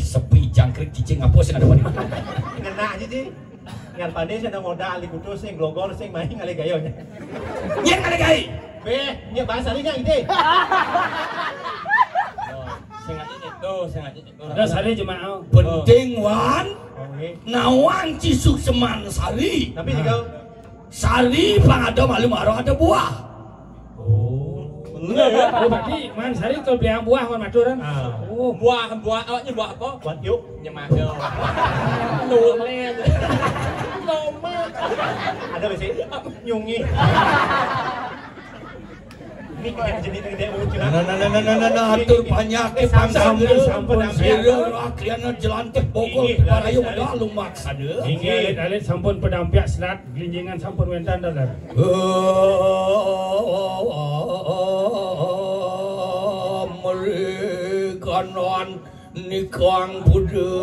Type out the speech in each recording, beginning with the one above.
sepi jangkrik cicing apa sih ada mana? Ngena aja sih. Ngan pandai saya modal di kudu sing glogol sing main ngale gayo nya. Nyen ngale gai. Nya bahasa nya ide. Sengaja itu. Udah sari cuma Penting wan. Nawang cisuk seman sari. Tapi juga sari pang ada malum ada buah. Bener ya? Oh berarti man sari kalau bilang buah man maturan. Oh buah awaknya buah apa? buat yuk. Nyemake. Nulen. Noma. Ada besi nyungi. Ini kayak jadi gede muncul. Nah, atur banyak sampun sireur akliana jelantik bogol parayu modal lumaksa deu. Ingat alit sampun pedampiak selat gelinjingan sampun wentan dalar. Mereka non nikang budu.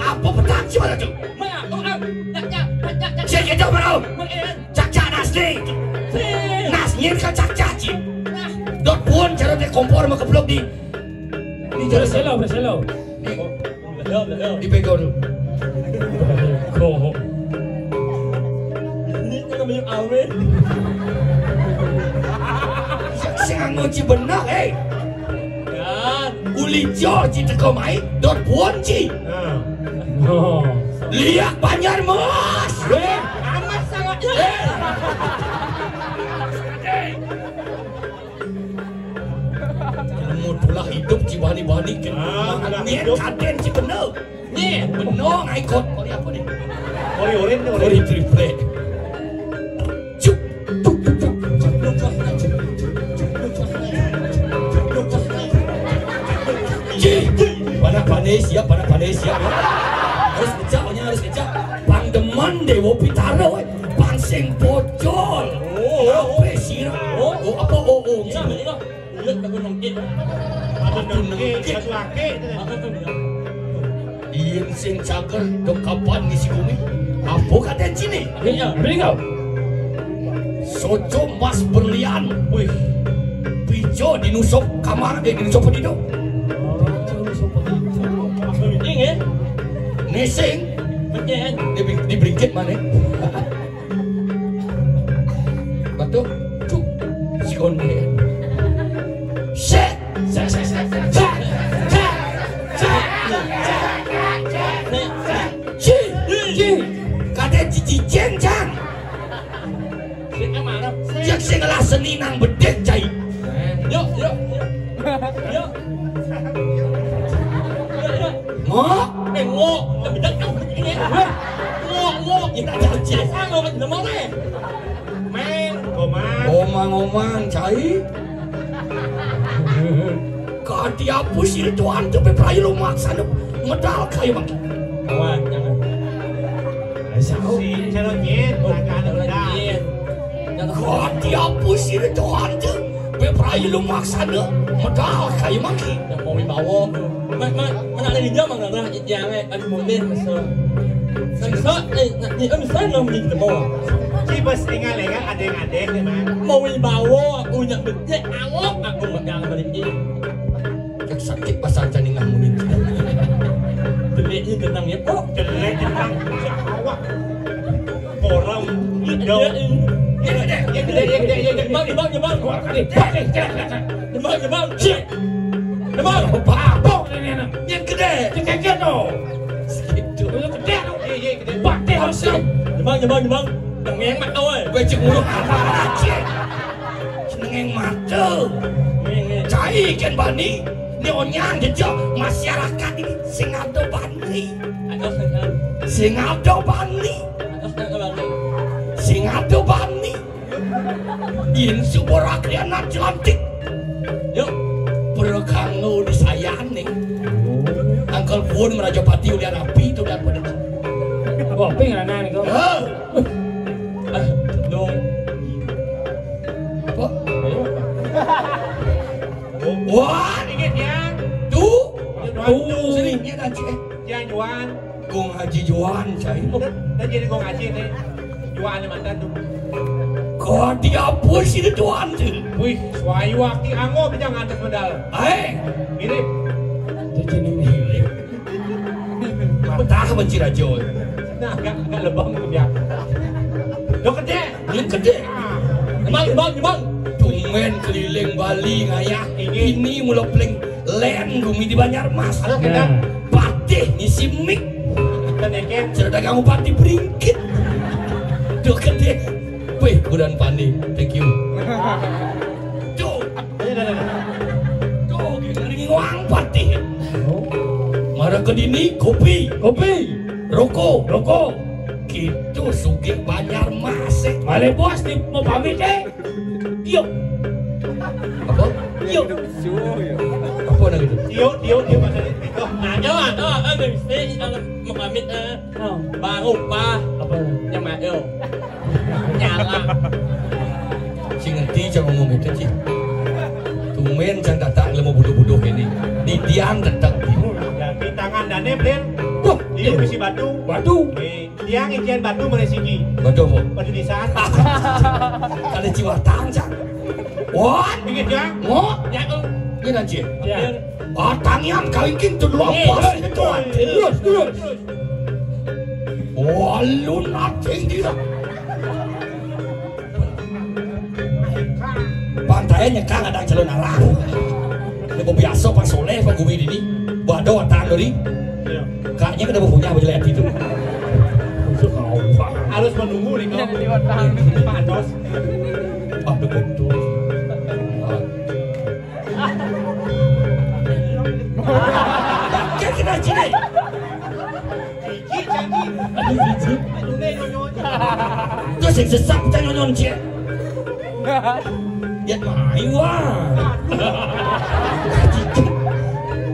Apa petang sih mana tu? Cik itu mana? Cak-cak nasni. Nasni kan cak-cak cik. Dot pun cara dia kompor maka blok di Berselo. di bego dulu. Koh. Ini kan banyak awet. Saya ngoci benar, Kan. Uli jo ci teko mai dot pun ci. Oh. Lihat banyak mas. Amat sangat. Mutulah hidup ci bani-bani kan. Nien kaden ci bener. Nien bener ngikut. Kori apa nih? Ori-orin tuh Kori triplek. Cuk. Pada siap. Harus kecak. Bang demen Dewa Pitara, pangsing pocol. Apa sirah? Apa? Sama ini loh. Lihat aku nongkin. Ada nongki, satu laki. Apa tuh? Ien sing cager dok kapan ngisi bumi? Apa kata sini? Iya, beli kau. Soco mas berlian. Wih. Pijo dinusuk kamar dinusuk pedido. Ini ya? Nesing. Betul. Di bringkit mana? Batu. Cuk. Si konde. Set. Kata cici cencang. Ini mana? Jak sing seni nang bedek cai. Yuk. Ngok. Ngok. Bedak kamu ini. Ngok. Kita jangan cerita ngok di mana? Main. Omang cai. Kati apa sih tuan tu beprayu lo maksa medal kayu mak. Kawan, jangan. Si celonyet, agak ada. Kati apa sih tuan tu beprayu lo maksa medal kayu mak. Yang mau dibawa. Mana ada di jam mana? Jangan ada model masuk. Sensor, ni saya nak beli kita bawa. Si bos tinggal kan ada yang memang. Mau dibawa, aku nak beli awak, aku makan balik ini. Yang sakit pasal janingan munin. Beli ya kok. Jelek jenang awak. Koram hijau. Yang gede. Bang. Keluar kali. Bang. Bang, babok ini anak. Yang gede. Kekek tuh. Segitu. Itu gede tuh. Gede. Bakti harus tuh. Bang. Ngeng mak kau Gue cek mulu apa aja. Seneng mata. Cai kan bani. Nyonyang jejak masyarakat ini sing ada bani. Sing ada bani. Yin subur akrianan jelantik. Yuk. Berkanggo disayani. Angkel pun merajapati udah rapi itu dan pada. Wah, pengen anak kau. Dong. Apa? Wah, Dikit ya. tuh. Tuh. Seringnya nanti. Yang Juan. Gong Haji Juan, cai. Dan jadi gua ngaji nih. Juan mantan tuh. Kau dihapus itu Tuhan tuh. Wih, suai waktu ango bisa ngantek medal. Mirip. Jadi ini. Betah benci rajo. Nah, agak lebam tuh ya. Lo gede. Yang gede. Bang. Tumen keliling Bali ngayah. Ini mula peling len bumi di Banjarmas. Halo kita. Patih ngisi mik. Dan ikan. Cerita kamu patih beringkit. Tuh gede. Wih, kudan Pandi. Thank you. Tuh. Tuh, ngering uang patih. Mara kedini kopi. Rokok. Gitu sugih Banjarmas. Balik bos nih mau pamit deh. Yuk. Apa? Yuk. Apa nak itu? Tio maksudnya itu. Mau pamit baru pa Apa? yang mail nyala. Si ngerti jangan ngomong itu sih. Tumen jangan datang lama bodoh-bodoh ini. Di Dian datang. Dan di tangan dan neblen. Wah, Di besi batu. Tiang ijian batu meresiki. bodoh mo. Batu di sana. Kalau jiwa tangcang. Wah, Dikit ya. mo. Ya tuh. Ini aja. Ya. Tangian kawin tuh lompat itu. Terus. Wah, lu nating dia. Pantainya kan ada calon arah. Nebo biasa Pak Soleh Pak Gumi ini. Bado atang dari. Kayaknya kita punya apa jelek itu. Harus menunggu nih kau. Pak Dos. Aduh betul. Kira cini. Ciki canggih. Aduh nyonya. Terus yang sesak jangan nonci. Ya mai wah.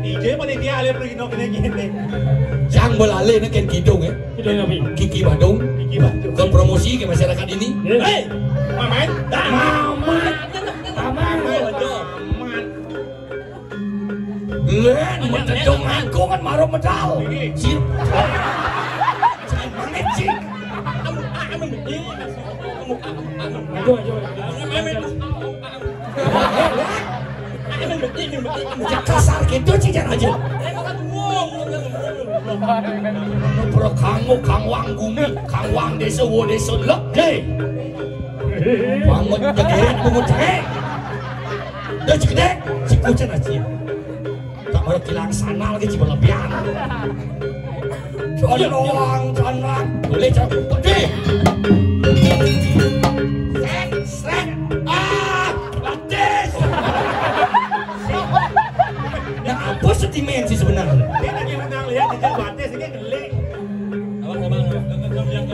DJ panitia ale pergi nok gini. Jangan belale nak kan kidung ya. Itu nabi. Kiki Badung. Kiki batu. Kan promosi ke masyarakat ini. Hei, main. Mamat. Len, mentedong aku kan marah medal. Sir. Jangan mengecik. Aduh. Jangan kasar gitu sih jangan aja. Pro kang wang gumi, kang wang desa wo desa lek. Hei. Bangun jagaan bangun jagaan. Dah cekde, cikucan aja. Tak mau kilang sana lagi cuma lebihan. Conang, boleh cakap putih. Sret, latis. Nah, apa sentimen sih sebenarnya? Dia lagi menang lihat di batis ini geli. Abang, yang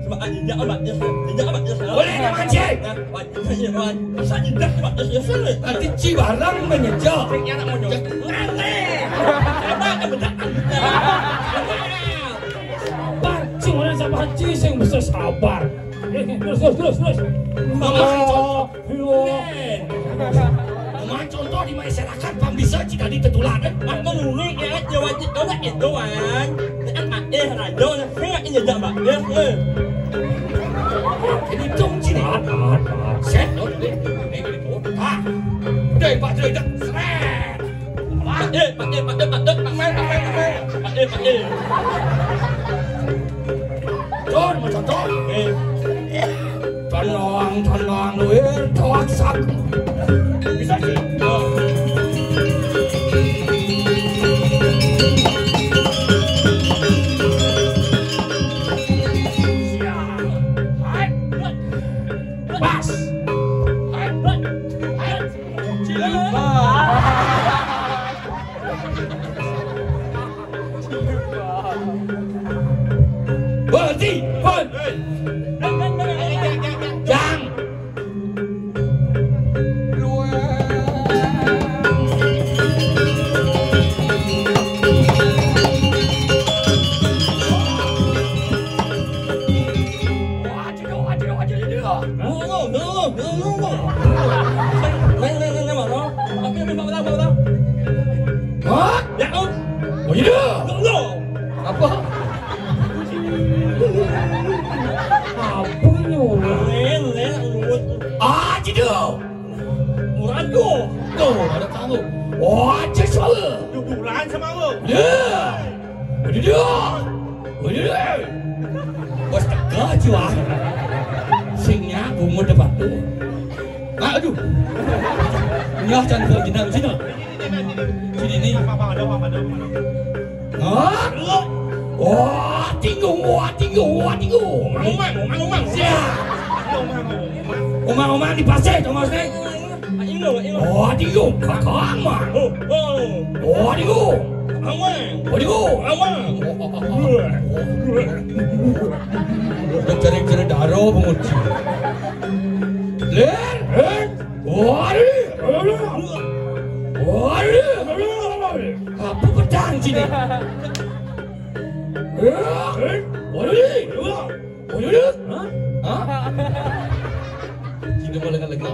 sebab jejak abadnya, Boleh nama cek. Masa jejak abadnya sana. Nanti Cibarang menyejak. Yang nak mau jejak. Apa yang bedak? Pancing orang sama haji yang bisa sabar. Terus. Memang contoh di masyarakat pam bisa jika ditetulan. Mak menurut ya, wajib kau nak itu kan. Nak mak raja, nak ini jejak abadnya. Ini dong sini. Set, deh. Deh, Pak Dre, dah. Seret. Pak, main. Con mà chọn con. Thân hoàng núi thoát sắc. Bisa sih. Pas. Berhenti, Jangan. Apa? Tuh, ada kamu. Wah, cesol. Dudulan sama lu. Ya. Udah. Bos tega jiwa. Singnya bungut depan tuh. Aduh. Nyah jangan ke jenang sini. Sini nih. Apa ada. Wah, tinggung. Umang. Siap. Umang di pasir, Thomas nih. Oh, tinggung. Kakak mah. Oh, tinggung. Cari darah penguci. Len. Apa pedang sini? Hah? Sini boleh lagi.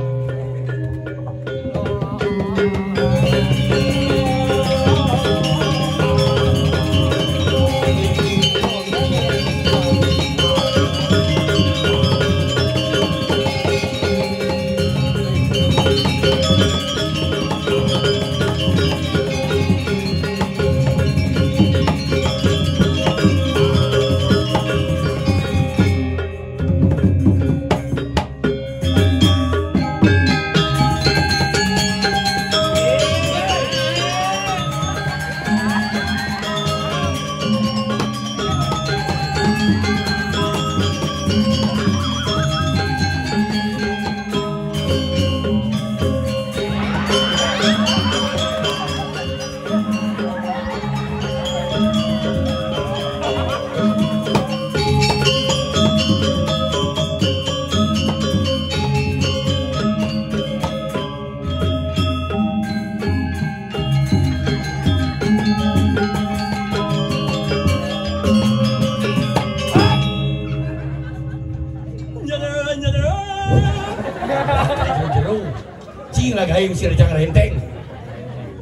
Cing lah gaya mesti jangan renteng.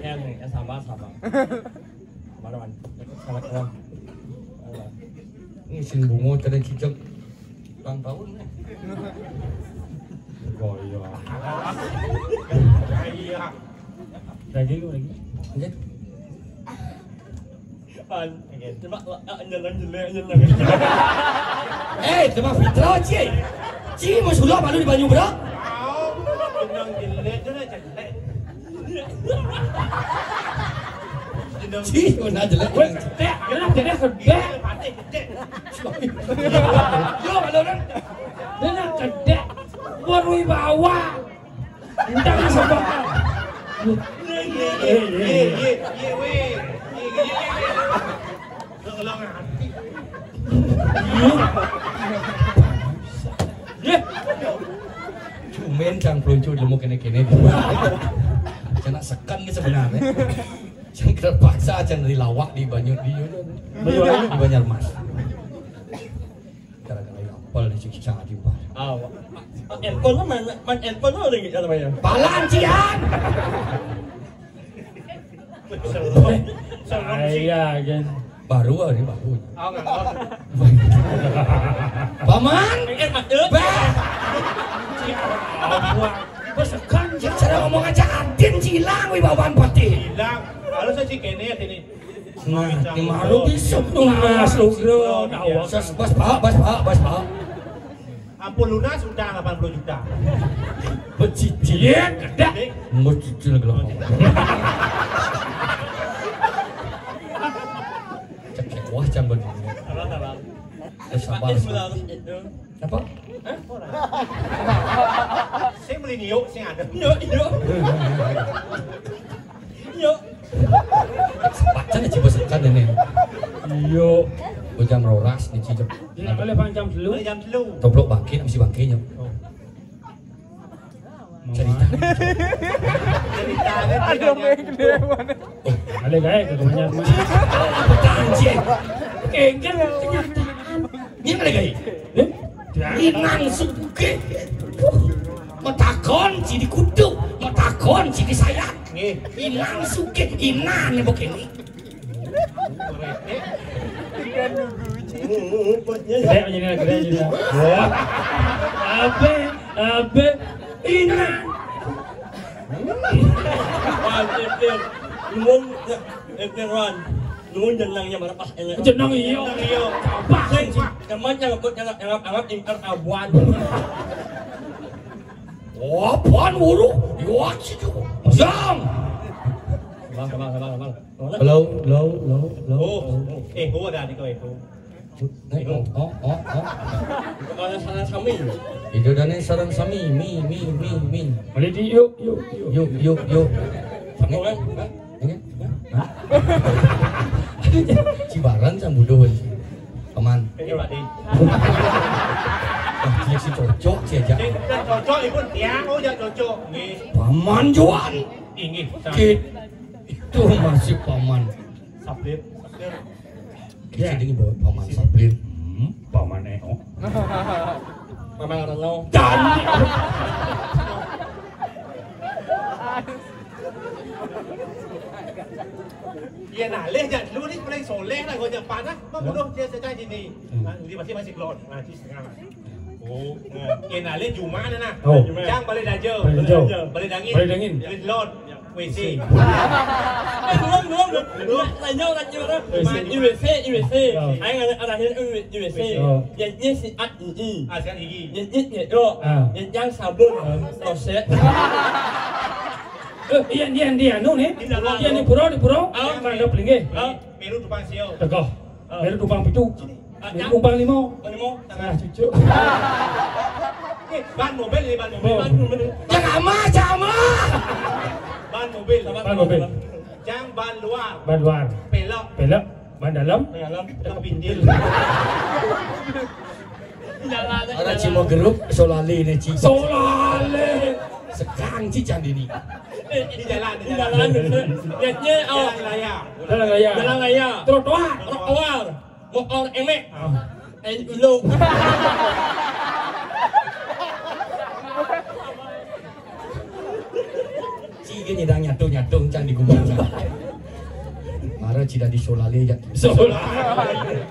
Em sabar. Mana? Sabar. Ini sin bungo tadi cicak ulang tahun nih. Goyo. Iya. Lagi lu lagi. Lanjut. Coba anjalan. Tema Fitra cie. Cie mau sudah malu di Banyu Bro. Jenang jelek tu nak jelek. Cie mana jelek. Dia kedek. Patih jelek. Yo malu kan. Dia kedek. Berwibawa. Entah siapa. Tolong hati. Cumen cang peluncu ilmu kene-kene. Cana sekan ke sebenarnya. Cang terpaksa cang dari lawak di Banyumas. Gara-gara apel disiksa di bar. Handphone mana lagi namanya? Palan cian. Iya, kan. Baru. Enggak. Paman. Pesekan Cara ngomong aja adin cilang wibawaan pati. Hilang. Kalau saya sih kene ini. Nah, ini malu bisa Mas Lugro, tahu. Bas Pak. Ampun lunas sudah 80 juta. Becicil, Dah. becicil gelap. Cek wah jamban. Sabar. Sabar. itu. Apa? Saya beli niuk, saya ada. Yuk. Pacan aja besekan ini. Yo. Jam rolas nih cicok. Ini boleh panjang dulu. Beli jam telu. Toblok bangkit, mesti bangkitnya. Cerita. Cerita ada gede mana. Ada gaya kebanyakan mas. Anjing. Kengkel kenyataan. Ini ada gaya. Inang suke. Metakon jadi kudu, metakon jadi sayang. Nggih. Inang suke, inang nih begini. Gede aja nih. Wah. Abe. Inang. Wajib. Lumun Ron. Lumun jenangnya marapas enak. Jenang iyo. Apa Sing sih? temannya anggap ingkar abuan. Apaan wuru? Yuak situ. Jam. Sabar. Hello. Ho ada di kau itu. Oh. Kemana sana kami? Itu dan sarang sami, mi. Boleh di yuk. Yuk. Kamu kan? Ini? Cibaran sama budohan. Paman. Ini Pak Di. Dia si cocok sih aja. Dan cocok ibu tiang, oh ya cocok. Nggih. Paman Juan. Inggih. Itu masih paman. Sablir. Kita ini bawa paman Sablir. Paman Eo. Memang Reno. Dan Iya nah, leh jangan dulu nih mulai soleh lah kau jangan panas. Mau bodoh dia sejak sini. Nanti masih kelot. Nanti setengah lah. Oh, iya nah leh Juma nah. Oh. Jangan balik dajo. Balik dangin. Balik lot. WC. Belum. Lanjut. USA. Aing ada USA. Yang si AII. Sekarang gigi. Yang itu. Yang sabun. Roset. Dia nu nih. Dia ni pura. Kalau pelingge. Meru tupang sio. Tegoh. Meru tupang pitu. Meru tupang limo. Tengah cucu. Ban mobil ini ban mobil. jangan sama. Ban mobil. Ban mobil. Jangan ban luar. Ban luar. Pelok. Ban dalam. Kepindil. Ada cimo geruk solali nih ci. Solale. Sekarang ci jangan ini. Di jalan. Jadinya Jalan raya. Jalan raya. Trotoar. Motor emek. Lo. Ci nyedang nyatu jangan digubung. Marah ci dah di solali ya. Solale.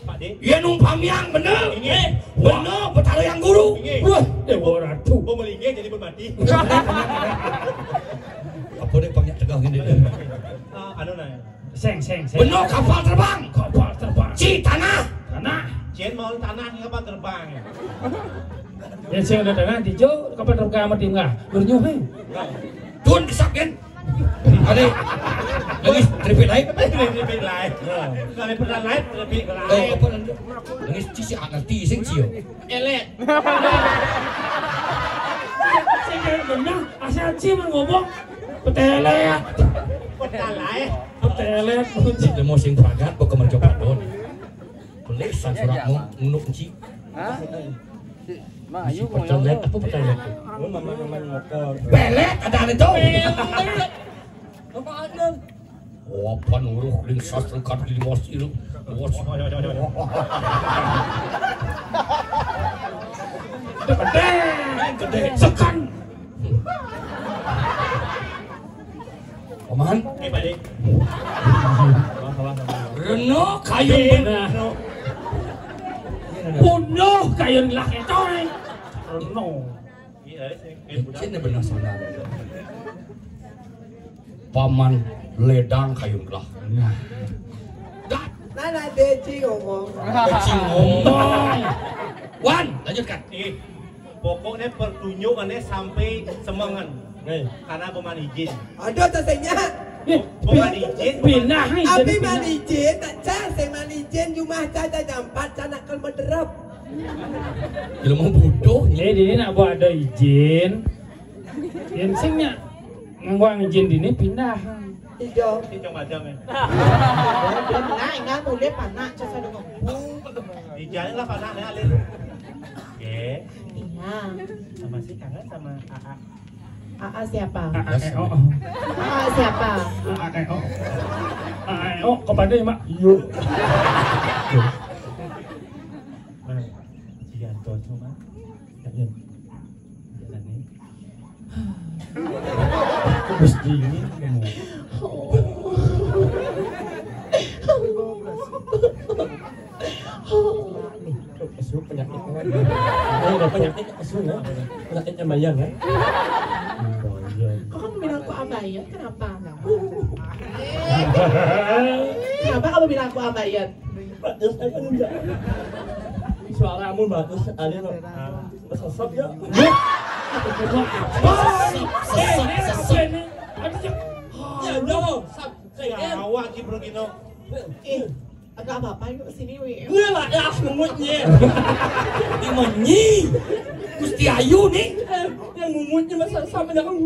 Pak Di. Ya numpang yang bener. Inggih. Bener betara yang guru. Inggih. Wah, ratu. Mau melingkir jadi bermati. Apa deh pangnya tegang ini. Anu nanya. Seng. Bener kapal terbang. Ci tanah. Cien mau tanah ni kapal terbang. Ya seng ada tanah di jo kapal terbang mati enggak. Bernyu he. Tun kesakin. Ade. Lagi tripit lain. Lebih lain. Kalau pernah lain lebih lain. Apa nanti? Lagi ci ngerti sing cio. Elek. Seng benar asal ci ngomong petelet. Pernah lain. Petelet. Ci lemo sing pragat kok kemerjo padon. Boleh sang suratmu ngunuk ci. Ayo Petelet apa petelet? Memang motor. Pelet ada itu. Apa ada? Oh, apa nuruh ling sastra kat di mos ilu. Gede. Sekan. Paman, Pak Di. Reno kayu bener. Punuh kayu lak itu. No. Iya, Ini benar saudara. Paman ledang kayun kelah. Dah. Nana Deci ngomong. Deci ngomong. Wan, lanjutkan. Pokoknya pertunjukannya sampai semangat. Karena peman izin. Aduh tasenya. Peman izin. Pindah nih. Abi manijin, tak cah saya manijin cuma caca jampat canak kan berderap. Jelema bodoh. Dia nak buat ada izin. Yang singnya ngangguang izin ini pindah. Ijo. Itu macam ya. Nah, ingat mulai panak casa dengan Di jalan lah panaknya alin. Oke. Iya. Sama si kangen sama AA. AA siapa? AA siapa? kepada mak. Yuk. Mana? Cianto cuma. Jalan. Jalan ini. Mesti ini. Kesu penyakit kan? Ada penyakit kesu ya? Penyakitnya bayar kan? Kok kamu bilang aku abayat? Kenapa? Kenapa kamu bilang aku abayat? Bagus apa enggak? Suaramu bagus ada loh. Sesat ya. Ya dong, Ya awak ki bro gino. Agak apa-apa yuk sini wi. gue lah ya mumutnya. Di menyi. Gusti Ayu nih. Yang mumutnya masa sama dengan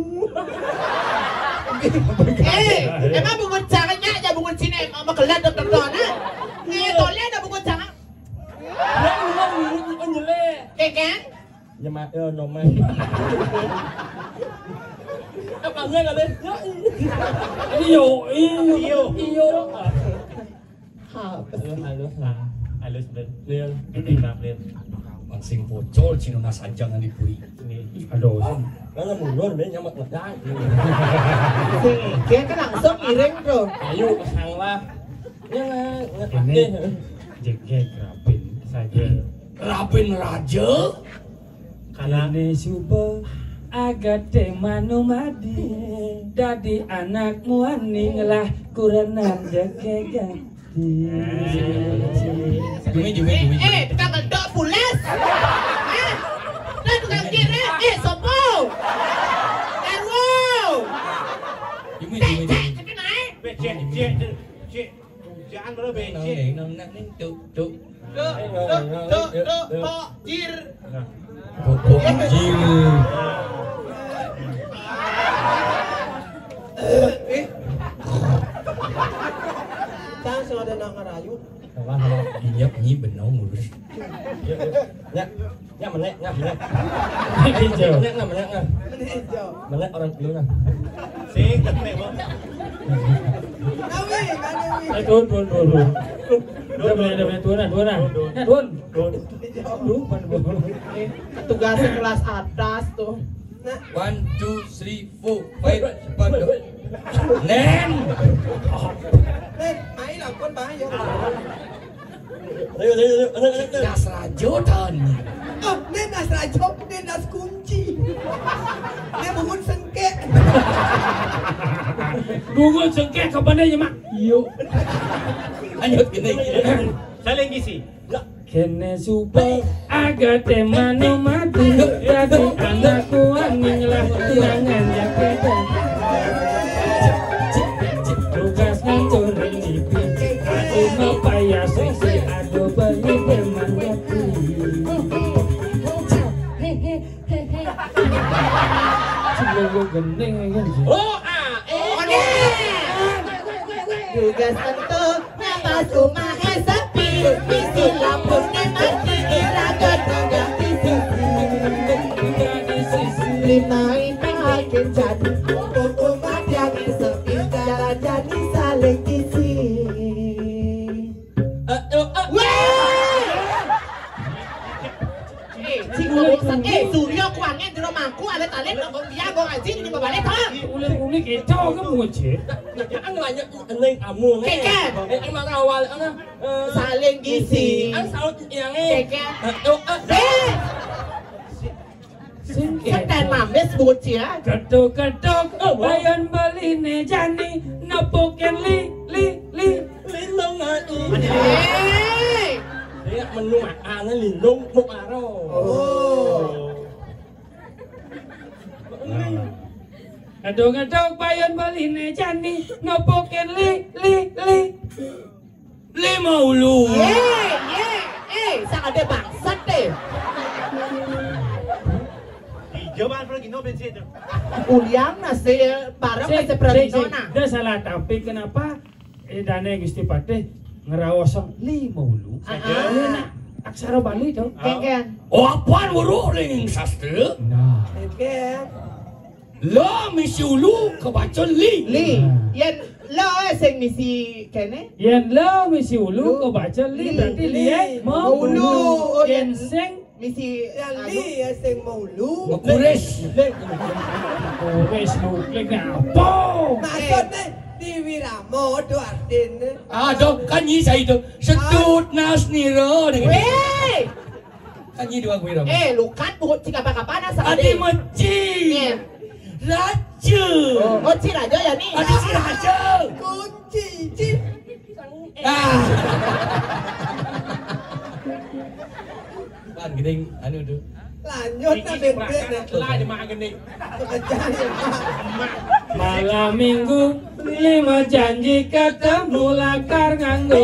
Emang bungut caranya aja bungut sini sama kelat dokter dona. Tolnya ada bungut cara. ya memang mumutnya kan jelek. Keken? Ya mak nomor. Apa enggak kali? Ya. Iyo. Halus. Halus ben. Lian. Kita ben. Mansing pocol cino nasanjangan dipuri. Aduh. Karena mundur ben nyamak ngedak. Dia kan langsung miring bro. Ayo pasang lah. Ya Ini jegek rapin saja. Rapin raja. Karena Ini subuh agak temanu madi. Dadi anakmu aning lah kurenan jegek. Dumi. Tukang gendok pulas. Tukang kira, sopo. Darwo. Dumi. Cek. Jangan bro becek. Nang tuk. Pok jir. Pokok jil. Jangan selalu ada nak ngerayu. Iya penyi benau mulus. Ya melek. Hijau. Melek. Menejo. Melek orang dulu nah. Sing kenek bro. Nawi, mana wi? Turun. Dia boleh turun. Ya turun. Tugasnya kelas atas tuh. Nah, 1, 2, 3, 4, 5, cepat. Nen. main lakon bahaya. Ayo. Das rajo tan. Oh, nen nas rajo, nen nas kunci. Nen bungun sengkek. Bungut sengkek kepada ya mak. Iyo. Lanjut gini. Saling gisi. Kene super agak temanu mati. Jadi anakku aning lah tunangan jaketa. Tugasnya turun di pinggir. Aku mau payah seksi. Aduh beli teman jati. Cuma gendeng kan. Tugas tentu nafas rumah sepi. Misi lampu mati iraga tunggang di sisi. Limai makin jadi umat yang sepi. Jalan jadi saling isi. Suryo kuangnya di rumahku ada talent dia gue ngaji di balik ha. Ulit itu kan muncul. Ang lanjut neng kamu nih. Keket. Emang awal Saling gizi. Ang salut yang ini. Keket. Setan mames bocah. Ketuk-ketuk bayan beline jani nepukin li Lindung ngai. Eh. Dia menu makan lindung muk aro. Ketuk-ketuk bayan beline jani nepukin li lima ulu. Sang ada bangsat deh. Jawaban pergi no bensin tu. Uliang nasi barang nasi pernona. Dia salah tapi kenapa dana Gusti Patih ngerawosong lima ulu. Enak aksara Bali tu. Ken. Oh apaan wuru ring sastra? Nah. La misi ulu kebaca li. Yan lo sing misi kene. Yang lo misi ulu kau baca li berarti li mau ulu. Yang sing misi Li sing maulu. Mekuris. wes lu klik apa? Maksudnya di Wiramo tu artinya. Dok kanyi saya itu sedut nas niro dengan Weh. kanyi dua gue Lukat buat cik apa-apa sa Adi moci. Raja. Oh, cik raja ya ni. Adi si raja. Kunci cip. Pan gedeng anu tu. Lanjut na bebek na. Lah dia makan ni. Pekerjaan yang Malam minggu 5 janji ketemu lakar nganggo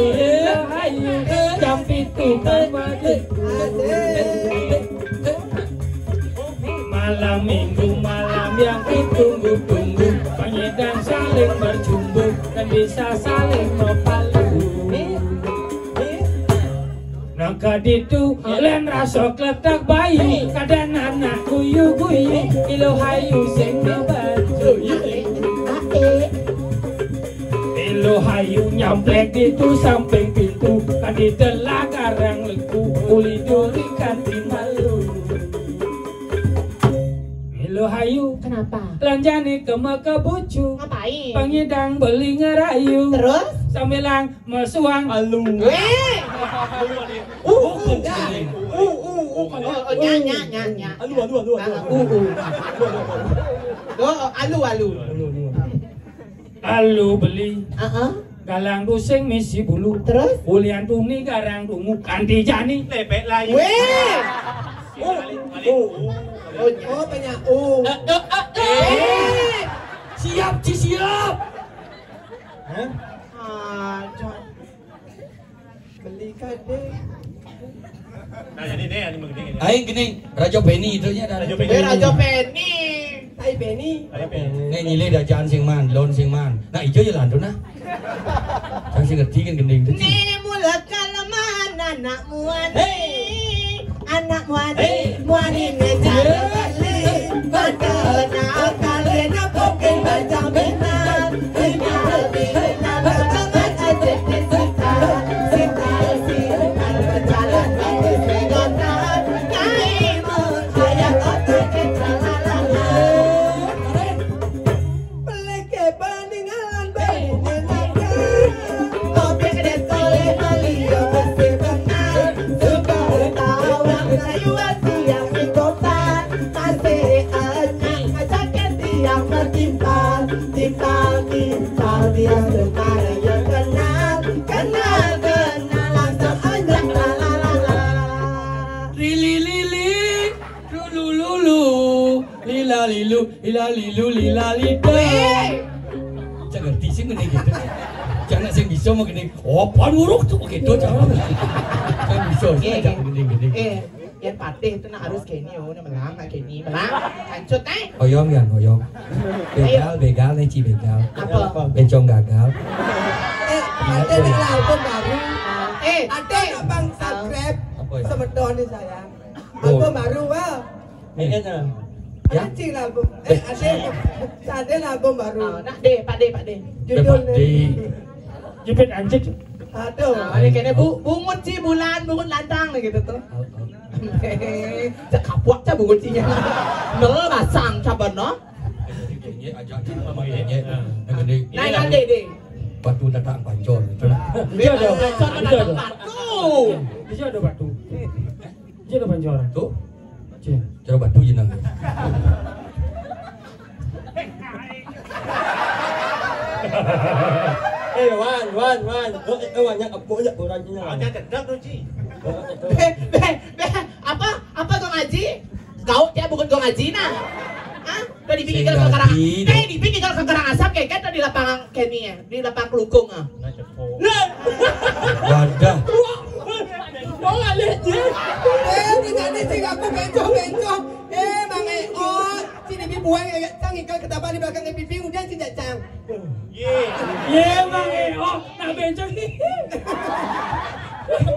hayu jam 7 pagi. Malam minggu malam yang ditunggu-tunggu penyedan saling berjumbu dan bisa saling mempalu. Nangka ditu len rasa kletak bayi kadang anak guyu-guyu ilo hayu sing dibantu. Ilo hayu nyamplek ditu samping pintu kan ditelak karang leku uli durikan malu. Ilo hayu Kenapa? telanjani ke maka bucu Ngapain? pangidang beli ngerayu Terus? sambilang mesuang alu. Weh. Nya. Alu. Alu. Alu beli Galang rusing misi bulu. Terus? Ulian tuni garang dungu kanti jani. Lepek lah. Weh. Oh banyak Siap ci siap. beli kade. Nah jadi ni ani mengedeng. Aing gini Raja Beni itu nya dah. Raja Weh Raja Penny. Tai Beni. Nih nyile dah jangan sing man, lon sing man. Nah ijo je lantu nah. Jangan sing ngerti kan gending tu. Ni mula kalaman anak muani. Anak muani ngejala bali. Badana kalena poken baca benar. Benar benar banget aja kita. Kita berjalan di segonan. Kai mun hayat otak kita lalala. Beli ke peninggalan Beni naga. Kopi kedai tole Malia bersih benar. Suka tawa kayu hati yang di kota. Masih ajakan tiang bertimpal. Timpal dia semara yang kenal. Kenal langsung anjak lalalala. Lili lulu lila lilu lila lido. Jangan ngerti sih gini gitu. Jangan sing bisa mau gini. Oh pan uruk tuh gitu jangan. Jangan bisa jangan gini. Yang patih itu nak harus kini oh, nak melang nak kini melang. Lanjut Oyong kan oyong. Begal nih ci begal. Apa? Bencong gagal. Ada yang album baru. Ada Ada nak bang subscribe Apa ya? Semeton ni sayang. Album baru wah. Ya. Anjing album. Ada album baru. Nak deh, Pak De. Judulnya. Jepit anjing. Aduh. Ini kena bungut ci bulan, bungut lantang gitu tuh. Cak kapuak cak bungut cinya. Nol basang caban no. Naik deh. Batu datang pancor itu lah. Dia ada Batu. Dia ada batu. Dia ada pancoran. Tuh, Cih. cara batu jenang. Wan. Banyak orangnya. Ada cedek tuh Ji. Apa kau ngaji? Kau dia bukan kau ngaji nah. Hah? Udah dipikir kalau karang. Dipikir kalau karang asap kayak kan di lapangan kene ya, di lapangan kelukung ah. Wadah. Kau nggak lihat dia? Tidak ada sih aku bencong. Mang Eo, sini dibuang cang ikan ketapan di belakang pipi kemudian si cang. Ye. Mang Eo, nah bencong nih.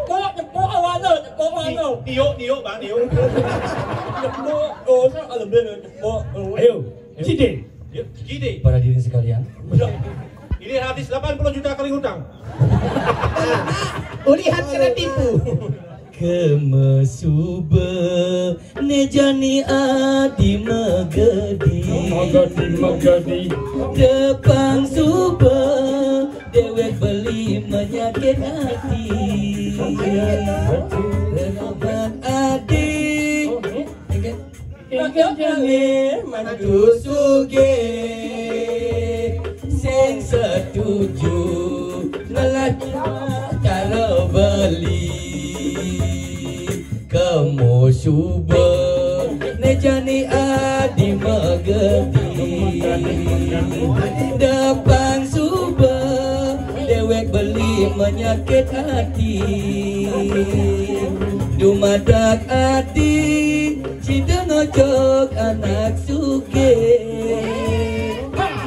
Nyepok awalnya. Dio bang Dio. Nyepok alam dia nyepok. Ayo, Cide. Gini. Para diri sekalian. Ini habis 80 juta kali hutang. Lihat kena tipu. Kemesube nejani adi megedi Depang sube dewek beli menyakit hati Renobat adi Jangan maju suge Sing setuju Ngelaki cara beli Kamu suba nejani adi megedi Depang suba dewek beli menyakit hati Dumadak adi cida ngojok anak suge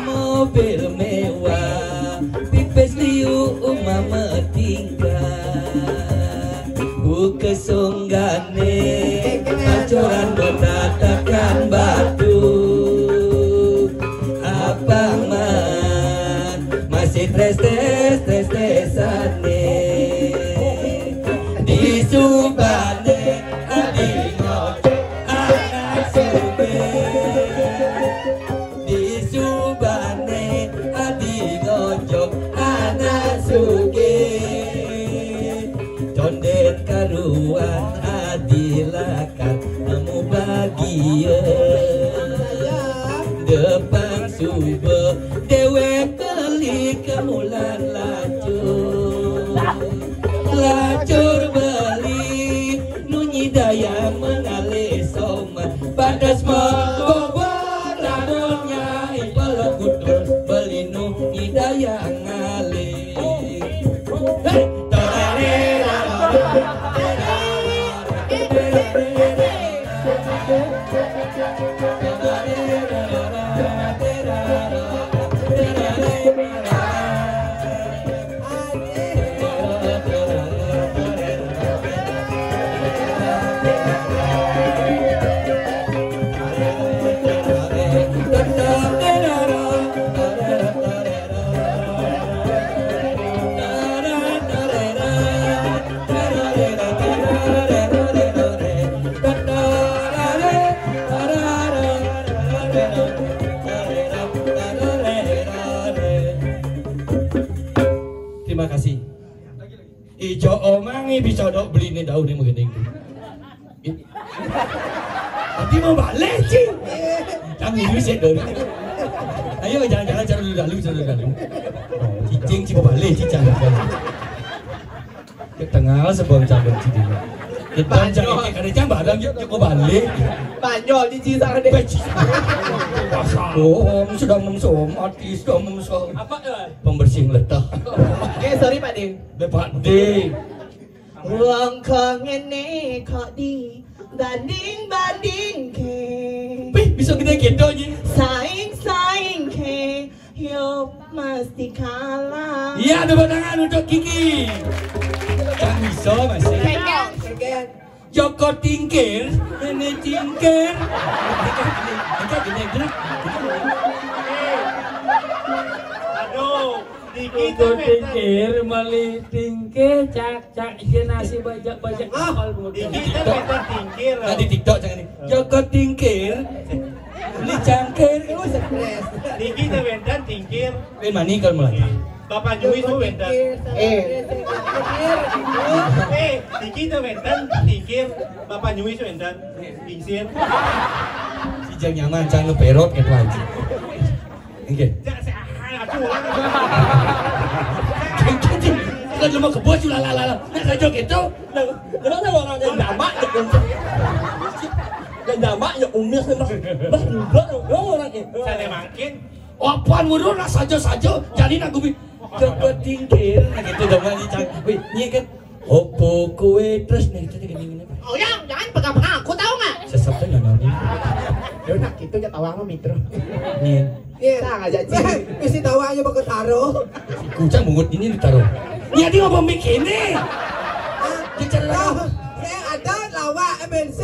Mobil mewah pipes liu mama tinggal Kesunggane pancuran bertatakan batu Abang man masih tres-tesane Di Subane adi ngojok anak suge Di Subane adi ngojok anak suge Condet karuan adilakan nemu bahagia Depang sube dewek beli kemulan lacur beli nunyi daya mengalir soman badas bobor lamonnya ipelok kudur beli nunyi daya ngalir Terima kasih. Ijo omangi bisa dok beli ini daun ini mungkin itu. Tadi mau balik sih. Jangan dulu sih dulu. Ayo jangan cari dulu. Cicing sih mau balik cicing. Ke tengah sebelum cabut cicing. Kita jangan kada jangan barang yuk mau balik. Banyol di cisang deh. Sudah memsom, artis sudah memsom. Apa ya? Pembersih letah. Sorry Pak De. Pak De. Ruang kengene kok di banding ke. Bisa kita gitu aja. Saing ke. Yo mesti kalah. Iya, tepuk tangan untuk Kiki. Kan bisa masih. Keken. Joko tingkir, ini tingkir. Aduh, dikit Tuh tingkir, mali tingkir, cak ikan nasi bajak kapal Dikit kita tingkir. Tadi TikTok jangan nih. Joko tingkir, ini cangkir. Dikit wendan tingkir. Ben mani kalau mulai. Bapak Jui itu wendan. Dikit wendan tingkir. Bapak Jui itu wendan pingsir. Si jang nyaman, jangan lu perot gitu aja. Oke. Jangan saya aduh. Kan lu mau kebos lala. Nek rajo gitu. Nó là orang yang jamak yang jamak yang umis bah orang itu. Saya makin. Apaan murun lah saja jadi nak gue cepet tingkir gitu dong lagi wih ini kan opo kue terus nih itu gini Oh yang jangan pegang-pegang aku tahu nggak? sesepnya nggak nabi Ya udah gitu aja tawa sama Mitro. nih Iya. Sang aja Ci. Mesti tahu aja bakal taruh. kucing mungut ini ditaruh ini dia ngomong bikin nih Tahu. Saya ada lawak MNC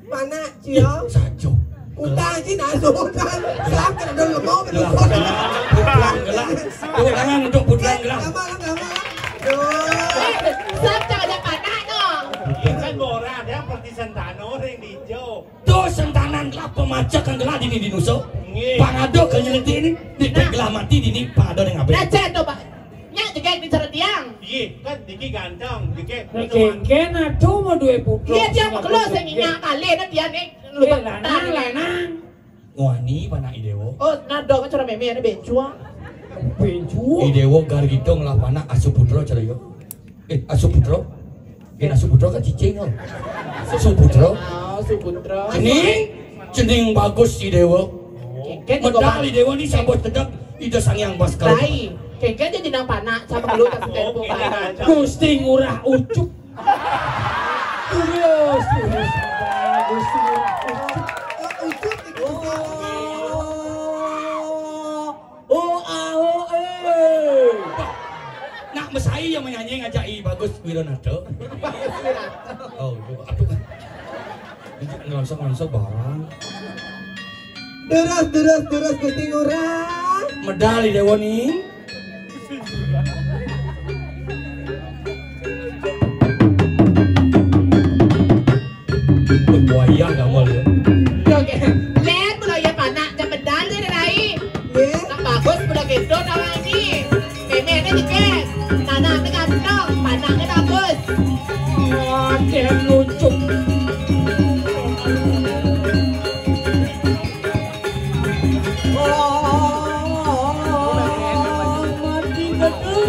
mana Cio? sajo Utang Ci nasukan. Siap kena dulu mau kena dulu. putlang gelang untuk putlang gelang Lama. Sab jangan ada panah dong. Kan borak ya seperti sentano yang hijau. tuh sentanan gelap pemajak kan gelap ini di nuso pangado ke nyeleti ini di gelap mati di ini pangado yang apa Nah cek tuh pak. Nyak juga di cara tiang. Iya, kan diki ganteng, diki. Kengken aduh mau dua putra. Dia tiang kalau saya nyak kali na dia nih lupa lanang. ngwani pana idewo Oh nado kan cara meme ada bencua. Bencu. idewo gargidong lah pana asuputro cara yo asuputro asuputro kan cicing loh asuputro Oh Suputra. Cening bagus idewo Kengken juga medal idewo ini sabot sedap ide sangyang baskal Rai. Kengken jadi nang panah sama lu tak sekali tuh pak. Gusti ngurah ucup. Serius. Gusti ngurah ucup. Ucup itu. nak mesai yang menyanyi ngajai bagus Wironato oh aduh ngelonsok barang Deras Gusti ngurah. medal idewo nih buaya gak mau lihat Oke. Lihat mulai ya panah jam medal dari Rai. Nggih. Nak bagus udah gitu orang ini. Meme ini dikit. Tanah ini ganteng, panahnya bagus. Wadah lucu. Mati betul.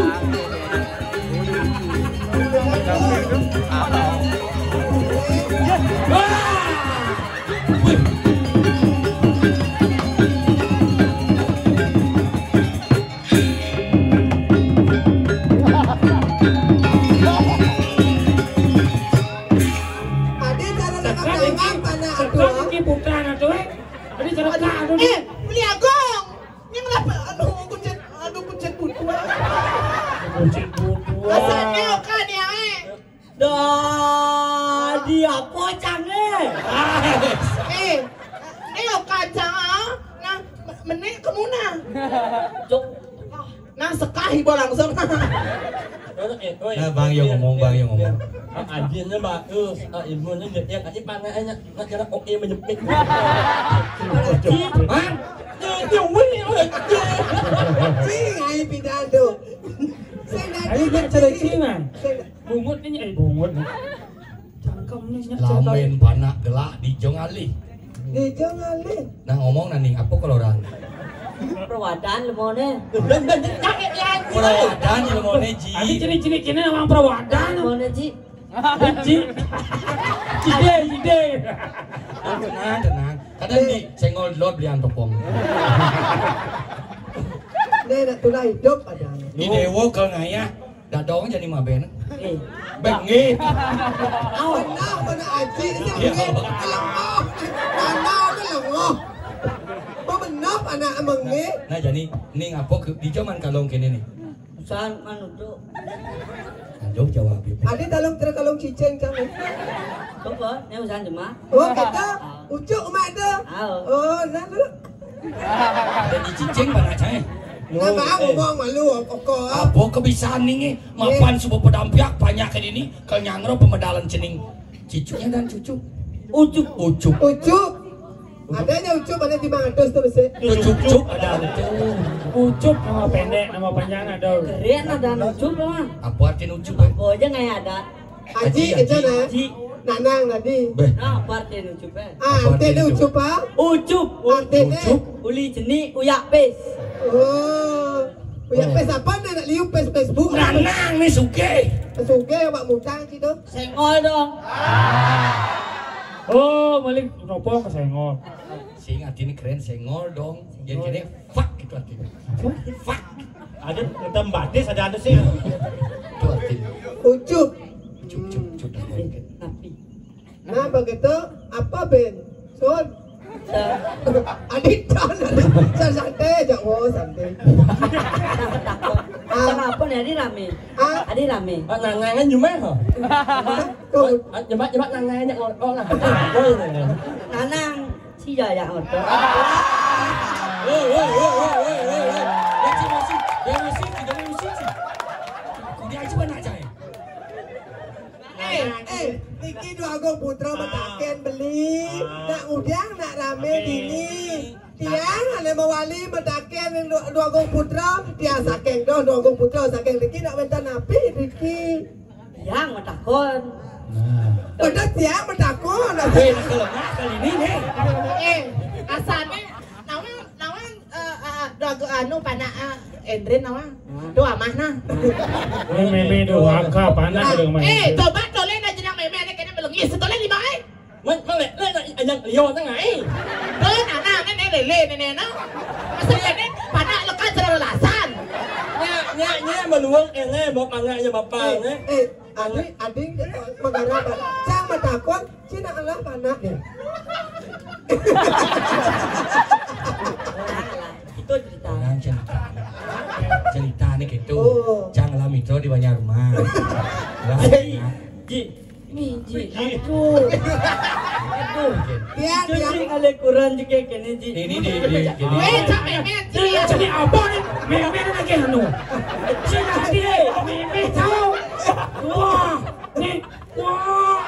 Ade cara nakakawang panah Sekarang aduh. ini putra aduh. Jadi cara aduh. Beli agong. Yang kenapa? Aduh kucet putua. Kucing putra. Asalnya kan ya Dia pocang ini kacang nah menek kemuna. Nah sekahi bo langsung. nah bang yang ngomong Anjingnya bagus, ibunya dia kasih panahnya, nggak kira oke menjepit. Hah? Dia wih, Cing ai pidado. Saya Ayo nak cara Cina. Bungut ini bungut. Cangkemnya lamen panak gelak di jong ali Di jangan le. nah ngomong nani apa kalau orang Perwadan lemone. perawadan ilmu Adi ji ciri-ciri kini orang perawadan. Lemone ji. Ide. tenang kadang di senggol lot belian topong Nek nak tulah hidup ada. di dewo ke ngaya dadong jadi maben bengi Mana aji ni lengoh. Mana ke lengoh. Pemenap anak menge. nah jadi ini ngapo di zaman kalong kene nih Usahan manutu. Anjok jawab ibu Ade talong kalong cicing kami. Coba, ini usahan jemaah. Oh kita ucuk mak ada. Tahu. Oh nah lu. ada di cicing mana cai Nah bang ngomong malu kok. apa kebisaan nih mapan sebuah pedampiak banyak ini kenyangro pemedalan cening cucunya dan cucu Ujuk. ucup Ucuk. Adanya ucuk ada di Mangados tu mesti. ucup ada Ucup nama pendek, nama panjang ada. Keren ada ujuk lah. apa artinya ucup ya? Oh aja nggak ada. Haji itu nah. Nanang tadi. Beh, Nah, apa artinya ujuk eh? Ante ni ucuk pa. Ujuk. Ante ni. ucup Uli jenis uyak pes. Oh. Punya pes apa nak liu pes Facebook? Nanang nih suge. Suge wak mutang gitu. Senggol dong. Oh, balik nopo ke sengol. Sing artinya keren sengol dong. Jadi gini fuck gitu artinya. Fuck. Ada hitam batis ada sih. Itu artinya. Ucup. Cuk. Tapi. Nah begitu apa Ben? Son. Adik John. Santai aja, oh santai. Takut. Kenapa nih Adi rame? Adi rame. Nangangan cuma ha. Coba nangangan ngorok lah. Nanang si Jaya ngorok. Niki dua gong putra mataken beli. Nak udang nak rame dini. Tiang ada mawali mataken dua gong putra. Tiang sakeng doh dua gong putra sakeng Niki nak minta napi Niki. Yang matakon. Bener tiang matakon. Weh nak kelengah kali ini nih. Asalnya nawan dua anu panak Endrin nawan. Doa mah nah. Meme doa ka panak dengan main. Coba toleh na jenang meme ada kena belengis. Toleh lima Malek yang yo tengah. Nana lele nene na. Masa kene panak lekat cara lasan. Nya meluang ene bapak anaknya bapak ne. Adik mengarah cang matakon cina Allah panak ya. Itu cerita. Orang cerita nih gitu. Janganlah mitro di banyak rumah. Miji. Aduh. Tiang Jadi kali kurang juga kene ji. Ini di Cak meme Jadi apa nih? Meme lagi anu. Sini dia, meme tahu. Wah, nih, wah.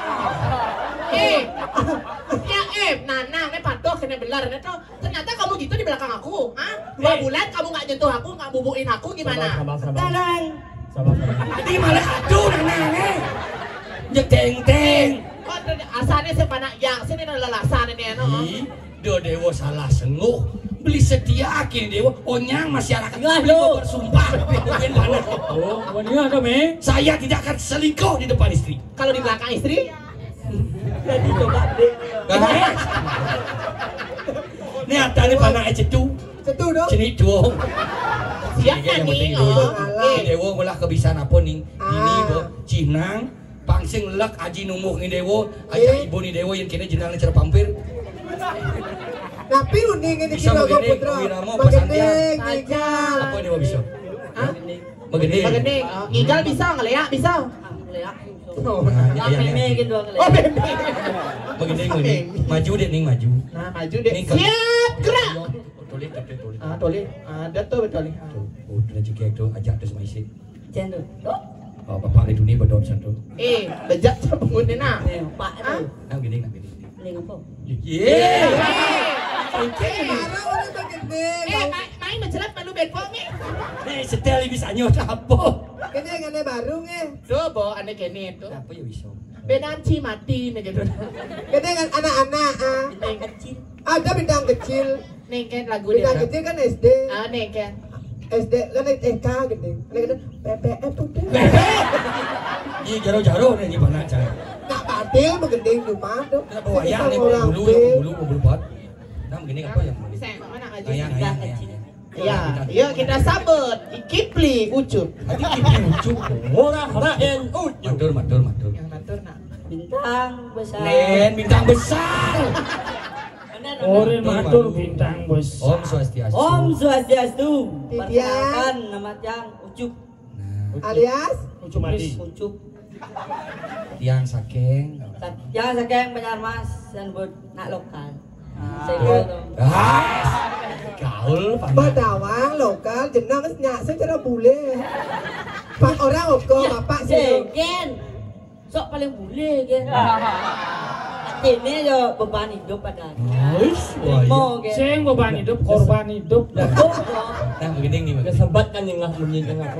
Nana, patuh kena belar tuh. Ternyata kamu gitu di belakang aku, ah? 2 bulan kamu nggak nyentuh aku, nggak bubuin aku gimana? Tanang. Tadi malah aduh nana nyeteng. Kok asalnya sepanak yang sini adalah lasan ini no? Do dewo salah senguh. Beli setia kini dewo onyang masyarakat beli bersumpah. Mungkin mana? Oh, wanita ada me? Saya tidak akan selingkuh di depan istri. Kalau di belakang istri? Jadi coba deh. Ini ada nih panak cetu. Cetu dong. Cini tuh. Siap Yang penting nih, dulu. oh. Dewo malah kebiasaan apa nih? Ini bo cinang. Pangsing lek aji numuh ni dewo. Aja ibu ni dewo yang kini jenang cara pampir. Tapi uning ini Bisa kita begini, putra. Wiramo, Pasantian. Igal. Apa dewo bisa? Hah? Begini. Bagending, igal bisa, ngeleak bisa. Leak. Nah, Yang meme gitu kali. Oh, bebe. Begini. Maju deh ning maju. Nah, maju deh. Ning ke- Siap, gerak. Tolik. Toli, ada tuh betul. Oh, dah juga itu ajak tu semua isi. Cendol. Oh, bapak di dunia berdor santu. Bejat sama pengundi nak. Pak Hah? itu. Nah, gini. Beli apa? Yeay. Marah orang begini. Main mencelat malu bedpong ni. Nih, setel bisa nyot apa? Kene ngene baru nge. Tuh, bo, ane kene tuh. Apa ya bisa? Benanci mati nih gitu. Kene kan anak-anak Bintang kecil. ada bintang kecil. Nengken lagu dia. Bintang kecil kan SD. Nengken. SD kan TK gitu. Kan PPF udah. Iya jaro-jaro nih di mana cai. Nak batil begending rumah tuh. Kenapa wayang nih bulu pot. Nah, begini apa yang mau? Sayang, mana ngaju? Ayang. Iya, kita sambut. Kipli ucup. Hati kita lucu. Ora en Matur. Yang natur nak. Bintang besar. Nen bintang besar. Ore matur bintang bos. Om Swastiastu. Om Swastiastu. Titian. Perkenalkan nama Tiang Ucup. Alias Ucup mati. Ucup. Tiang sakeng. Tiang Sakeng Banjarmas dan buat nak lokal. Saya dong. Gaul Badawang lokal jenang nyak secara bule. Pak orang oko bapak sih. Gen. Sok paling bule gen. Ini yo beban hidup pada. Mau gen. Sing beban hidup, korban hidup. Nah, begini nih. Kesebat kan yang nggak menyentuh nggak.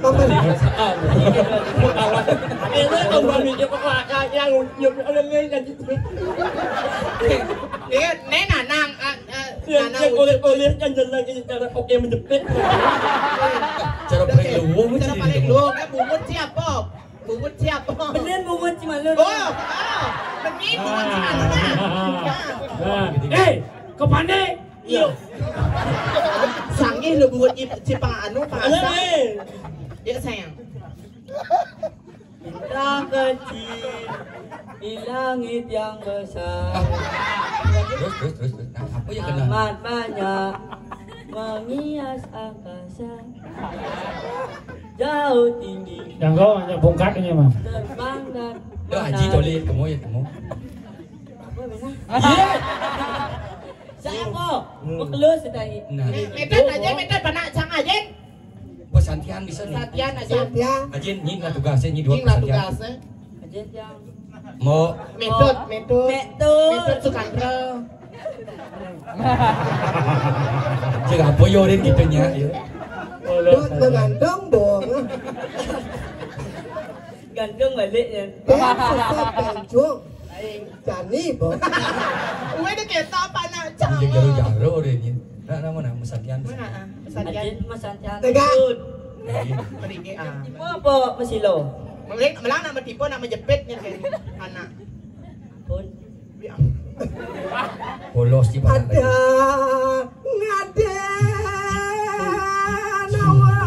Ini kembali ke pelakang yang nyup oleh kan. Neng nanang Yang oleh kan jalan ini cara oke menjepit. Cara paling luwung Cara paling lu bungut siapa? Bungut siapa? Bener bungut si malu. Oh, benih bungut si malu kau pandai? Iya. Sanggih lu bungut si panganu pangasa. Ya sayang. Bintang kecil di langit yang besar. Terus. Nah, apa yang kena? Amat banyak menghias angkasa. Jauh tinggi Yang kau hanya bongkatnya mah. terbang dan Haji tolit kamu ya kamu. Apa benar? Siapa? Mau keluar sedang. Nah, Medan panak sang aja. pesantian bisa nih. Satian aja. Ya, Ajin nyin lah tugasnya nyin dua Ini lah pesantian. tugasnya. Aja yang Mau Metode Sukandra. jaga apa yorin gitu nya. buat mengandung dong. gantung balik ya. Susah penjung. Jani boh. Uwe dah kita panak Jaga jaro-jaro deh nyin. Nah, nama nama pesantian. Mana? Satian. Aja mas Santiago. Tegak. Perigi ah. Tipe apa masilo? Melang nama tipe nama jepitnya kayak anak. Pun. Polos di mana? Ada ngade nawa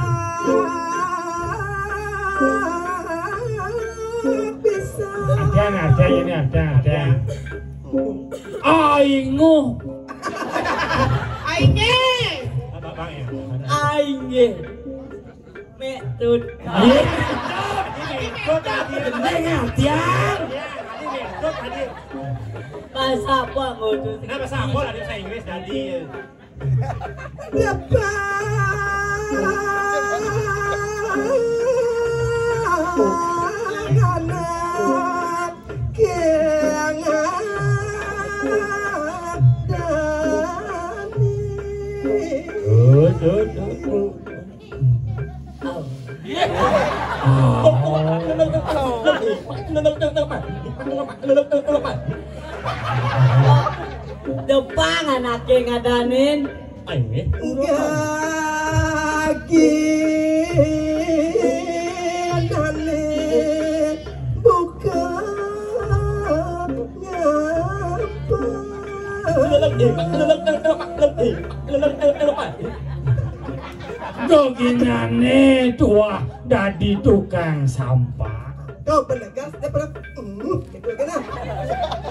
bisa. Ada ini ada. Aingu. Aingnya. Bang ya. Aingge. Metut. Bahasa apa ngutus? Kenapa sama lah bahasa Inggris tadi? Depan anaknya ngadanin. Doginane tua dadi tukang sampah. Kau penegas, dia pernah gitu kan?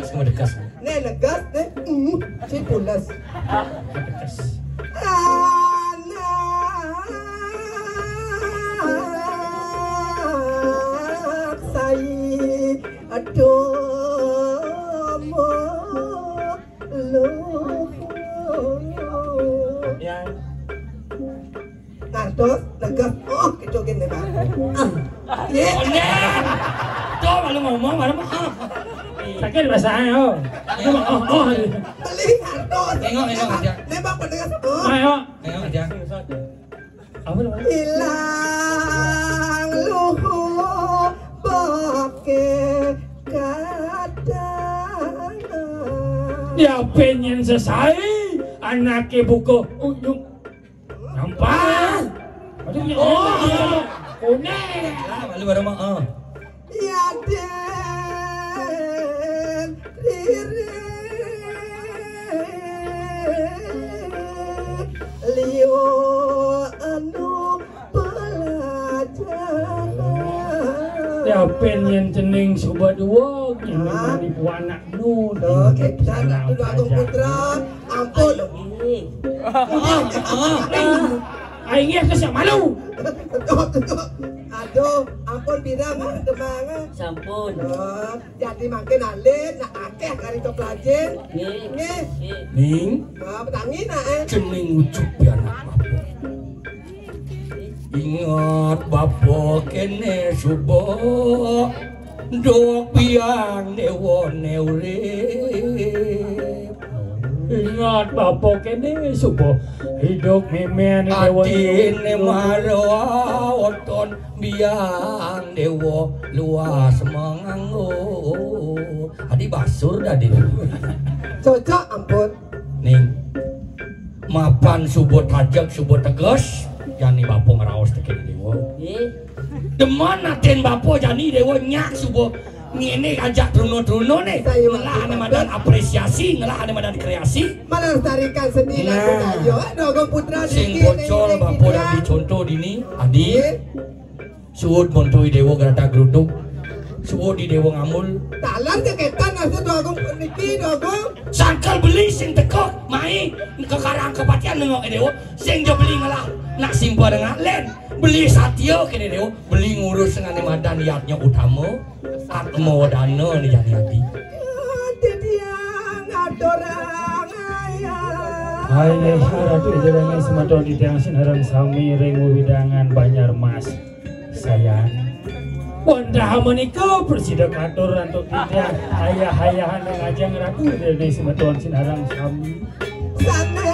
Semua dekas. Nih negas, nih si pulas. Anak saya, aduh lu. Ya. Nardos, negas, gitu gini bang. Tuh malu ngomong malu sakit bahasanya Beli nardos. Nengok aja. Nembak penegas, ayo Nengok aja. apa namanya hilang luhu pakai kadang. dia pengen selesai anaknya buku ujung nampak kuning Malu baru mah. Ya den diri Lio anu pelajaran. dia pengen cening coba dua gimana di anak nu Oke, dan itu Agung Putra, ampun. aingnya kesyak malu Aduh, ampun birang temangan. Sampun. Jadi makin alit, nak akeh kari to pelajar. Nggih. Ning Petangi nak cening ucup ya anak bapak. Ingat bapak kene subo dok biang dewo neure. ingat bapak kene supo hidup memen dewa Adine maro oton biang dewo luas manganggo. Adi basur dah di. cocok ampun. Ning mapan subuh tajak subuh tegas jani bapo ngeraos teken dewa deman naten bapo jani dewa nyak subuh ngene ajak truno-truno nih ngelah ane madan apresiasi ngelah ane madan kreasi melestarikan seni lagu kayo dogong putra sing bocol bapo dan dicontoh dini adi suud montoi dewa gerata geruduk suud di dewa ngamul talar keketan nasi dogong niki dogong sangkal beli sing tekok mai kekarang kepatian nengok dewa sing jo beli ngelah nak simpa dengan len beli satyo kene dewa beli ngurus dengan madan niatnya utama atmo dana ni jadi hati tiang adorang ayah Hai haratu jalannya semadon di tiang sinarang sami rengu widangan Banjar Mas sayang Wanda menikah bersidak atur untuk tidak ayah-ayahan yang aja ngeratu dari semadon sinarang sami sana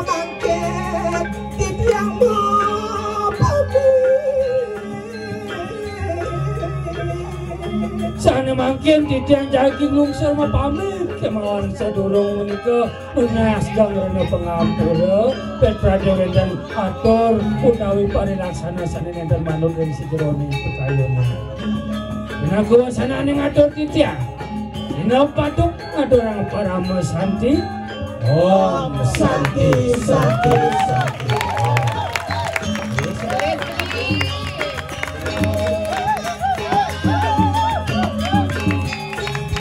bangkit di tiangmu sana makin titian jaging lungsur mah pamit kemauan sadurung menikah unas gangrene pengampura petrajogen dan atur utawi parilaksana sanen dan manut dari sejerone pekayana dina kuasana ning atur titian dina patuk ngadorang parama santi Om Santi Santi Santi